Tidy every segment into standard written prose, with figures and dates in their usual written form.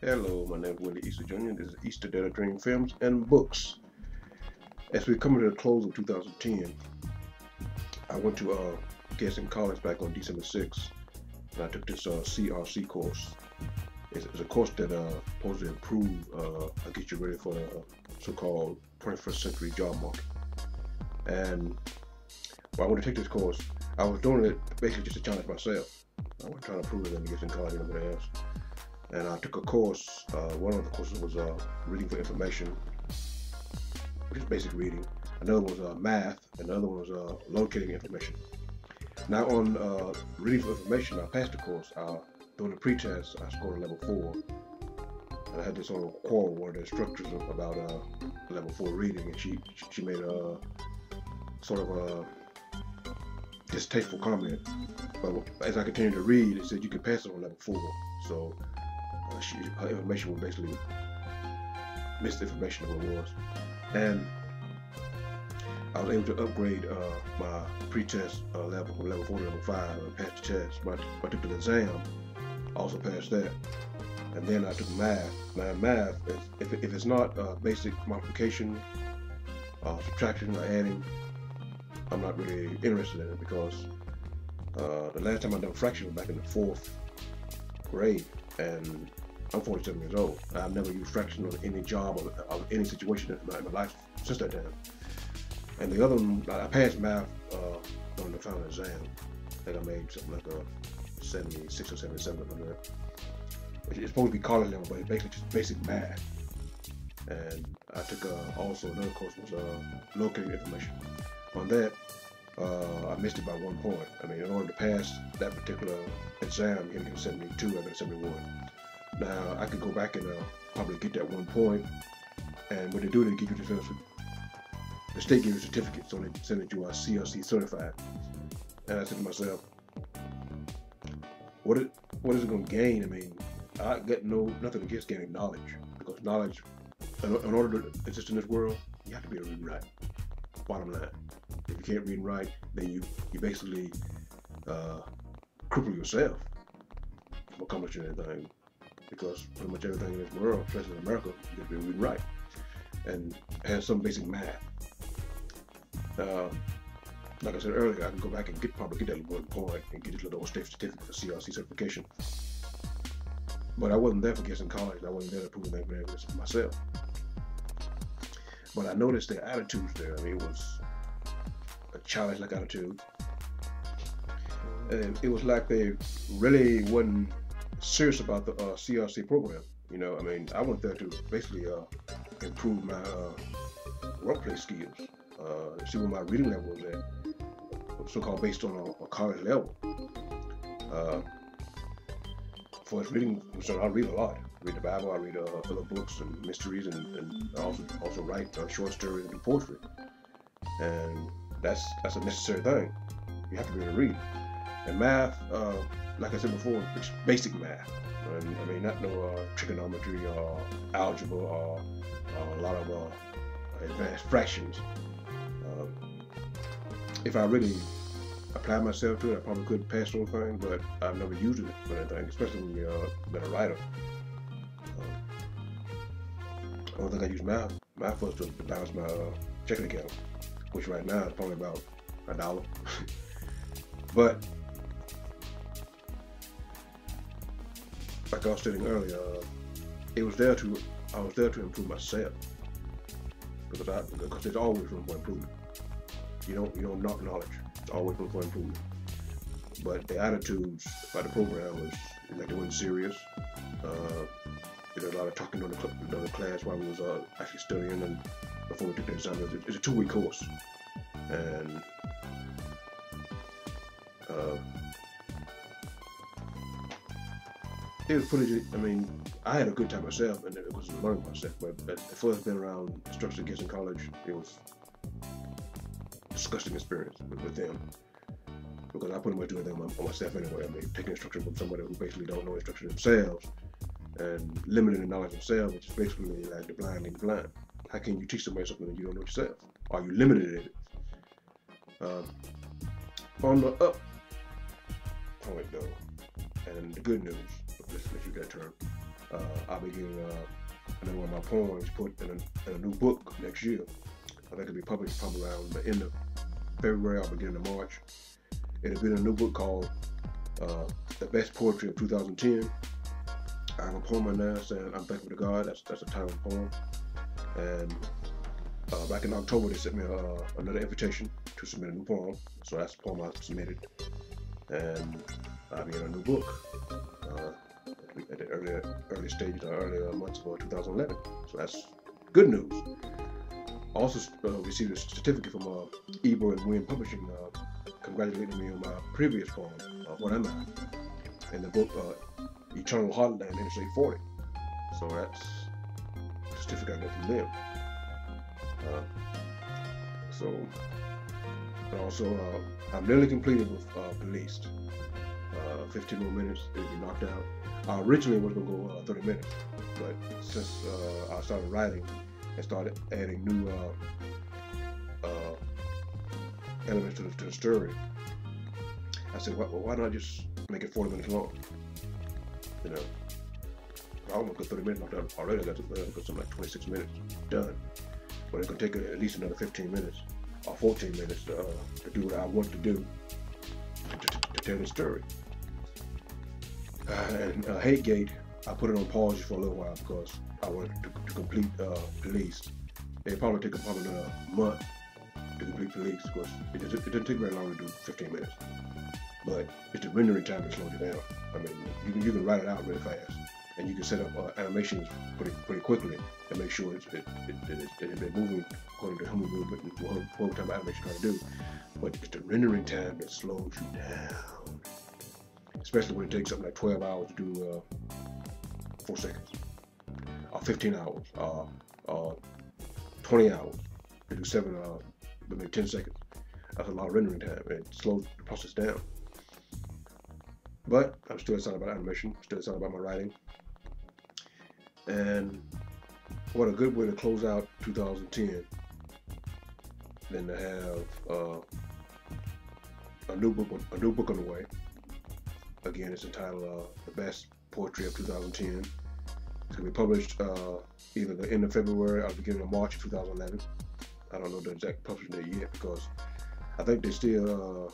Hello, my name is Willie Easterj Jr. This is Easterj Dream Films and Books. As we come to the close of 2010, I went to Gaston College back on December 6th, and I took this CRC course. It's a course that supposed to improve, get you ready for the so-called 21st century job market. And while I went to take this course, I was doing it basically just to challenge myself. I was trying to prove it in Gaston College and everybody else. And I took a course, one of the courses was reading for information, which is basic reading. Another one was math, and the other one was locating information. Now on reading for information, I passed the course. During the pre-test, I scored a level 4. And I had this sort of quarrel with one of the instructors about level 4 reading, and she made a sort of a distasteful comment. But as I continued to read, it said you could pass it on level 4. So her information was basically misinformation of what it was. And I was able to upgrade my pre-test level from level 4 to level 5 and passed the test. But I took the exam, also passed that. And then I took math. Now math, if it's not basic multiplication, subtraction, or adding, I'm not really interested in it, because the last time I done fraction was back in the 4th grade, and I'm 47 years old. I've never used fraction on any job or any situation in my life since that time. And the other one, I passed math on the final exam. I think I made something like a 76 or 77 on that. It's supposed to be college level, but it's basically just basic math. And I took also another course was locating information. On that, I missed it by 1 point. I mean, in order to pass that particular exam, you had to get a 72, I got a 71. Now, I could go back and probably get that 1 point, and what they do, they give you the state gives you a certificate, so they send it to CRC certified. And I said to myself, what is it going to gain? I mean, I got nothing against gaining knowledge, because knowledge, in order to exist in this world, you have to be able to read and write. Bottom line. If you can't read and write, then you basically cripple yourself from accomplishing anything, because pretty much everything in this world, especially in America, you have to be able to read and write and have some basic math. Like I said earlier, I can go back and probably get that 1 point and get this little old state certificate for CRC certification. But I wasn't there for Gaston College. I wasn't there to prove anything for myself. But I noticed their attitudes there. I mean, it was a challenge-like attitude. And it was like they really wasn't serious about the CRC program. You know, I mean, I went there to basically improve my workplace skills, see where my reading level was at, so-called based on a college level. For its reading, so I read a lot. I read the Bible, I read other books and mysteries, and I also write short stories and do poetry. And that's a necessary thing. You have to be able to read. And math, like I said before, it's basic math. And, I mean, not no trigonometry or algebra or a lot of advanced fractions. If I really apply myself to it, I probably could pass the whole thing, but I've never used it for anything, especially when you've been a writer. I don't think I use math for to balance my checking account, which right now is probably about $1. But like I was stating earlier, I was there to improve myself, because there's always room for improvement. You don't knock knowledge. It's always room for improvement. But the attitudes by the program was like they weren't serious. There was a lot of talking during the class while we was actually studying, and before we took the exam. It's a 2-week course, and it was pretty. I mean, I had a good time myself, and it was learning myself. But at first, being around instructors at Gaston College, it was a disgusting experience with them, because I pretty much do everything on myself anyway. I mean, taking instruction from somebody who basically don't know instruction themselves, and limiting the knowledge themselves, which is basically like the blind leading the blind. How can you teach somebody something that you don't know yourself? Are you limited in it? On the up point though, and the good news, let's use that term, I'll be getting another one of my poems put in a new book next year. I think it'll be published probably around the end of February or beginning of March. It'll be in a new book called The Best Poetry of 2010. I have a poem in there saying I'm thankful to God. That's the title of the poem. And back in October, they sent me another invitation to submit a new poem. So that's the poem I submitted. And I'll be in a new book at the early stages, or earlier months of 2011. So that's good news. I also received a certificate from Easterj and Wynn Publishing, congratulating me on my previous poem, What Am I? In the book Eternal Heartland, Interstate 40. So that's a certificate I got from them. And also, I'm nearly completed with Released. 15 more minutes, it'll be knocked out. I originally was going to go 30 minutes, but since I started writing and started adding new elements to the story, I said, why not just make it 40 minutes long? You know, I almost got 30 minutes knocked out already. I got something like 26 minutes done, but it's going to take at least another 15 minutes or 14 minutes to do what I want to do to tell the story. And Hate Gate, I put it on pause for a little while because I wanted to complete Released. It'll probably take another month to complete Released because it doesn't take very long to do 15 minutes. But it's the rendering time that slows you down. I mean, you can write it out really fast, and you can set up animations pretty quickly and make sure it's moving according to human movement and what type of animation you're trying to do. But it's the rendering time that slows you down, especially when it takes something like 12 hours to do 4 seconds, or 15 hours, or 20 hours to do maybe 10 seconds. That's a lot of rendering time, and it slows the process down. But I'm still excited about animation, still excited about my writing. And what a good way to close out 2010 than to have a new book on the way. Again, it's entitled The Best Poetry of 2010. It's going to be published either the end of February or the beginning of March of 2011. I don't know the exact publishing date yet because I think they're still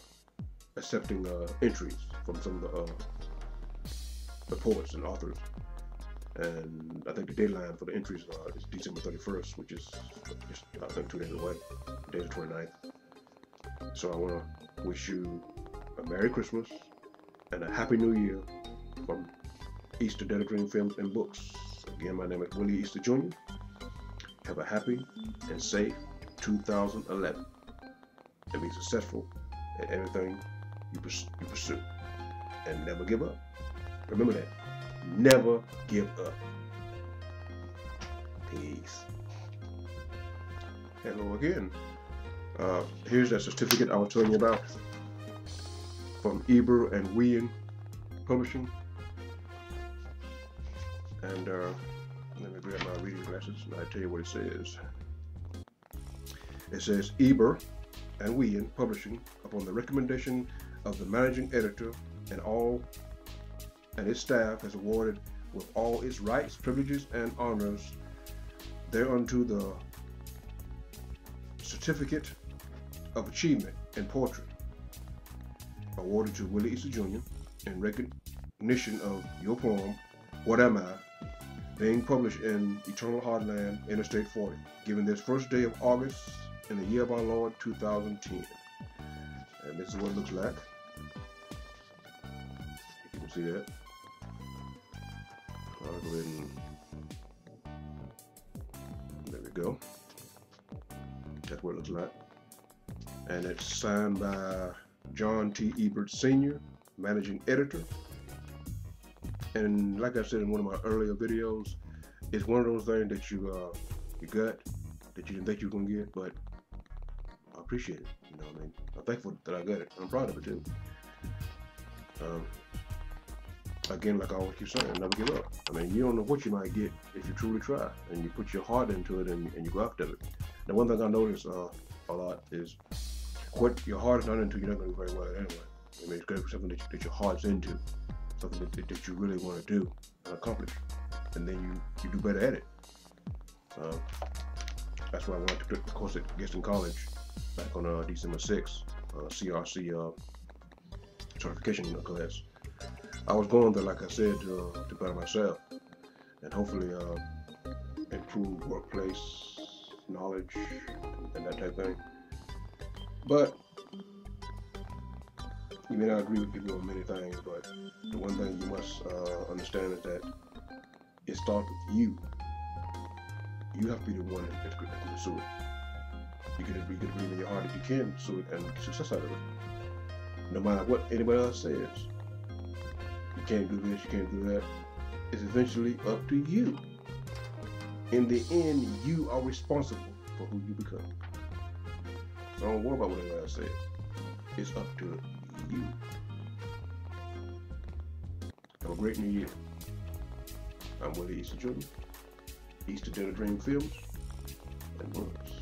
accepting entries from some of the poets and authors. And I think the deadline for the entries is December 31st, which is just, I think, 2 days away. Today's the 29th. So I want to wish you a Merry Christmas and a Happy New Year from Easterj Dead Dream Films and Books. Again, my name is Willie Easterj Jr. Have a happy and safe 2011 and be successful at everything you pursue. And never give up. Remember that. Never give up. Peace. Hello again. Here's that certificate I was telling you about from Easterj and Wynn Publishing. And let me grab my reading glasses and I'll tell you what it says. It says Easterj and Wynn Publishing, upon the recommendation of the managing editor and its staff, has awarded with all its rights, privileges, and honors thereunto the Certificate of Achievement in Poetry, awarded to Willie Easterj Jr. in recognition of your poem, What Am I?, being published in Eternal Heartland, Interstate 40, given this first day of August in the year of our Lord 2010. And this is what it looks like. If you can see that. I'll go ahead and there we go. That's what it looks like. And it's signed by John T. Ebert Sr., Managing Editor. And like I said in one of my earlier videos, it's one of those things that you got that you didn't think you were gonna get, but I appreciate it. You know what I mean? I'm thankful that I got it. I'm proud of it too. Again, like I always keep saying, never give up. I mean, you don't know what you might get if you truly try and you put your heart into it and you go after it. Now, one thing I notice a lot is what your heart is not into, you're not going to do very well at anyway. I mean, it's got to be something that your heart's into, something that you really want to do and accomplish. and then you do better at it. That's why I went to the course at Gaston College back on December 6th, CRC certification class. I was going there, like I said, to better myself and hopefully improve workplace knowledge and that type of thing. But you may not agree with people on many things, but the one thing you must understand is that it starts with you. You have to be the one that's going to pursue it. You can believe in your heart that you can pursue it and get success out of it. No matter what anybody else says. You can't do this, you can't do that. It's eventually up to you. In the end, you are responsible for who you become. So don't worry about what anybody else says. It's up to you. Have a great new year. I'm Willie Easterj, Easterj Dream Films and Words.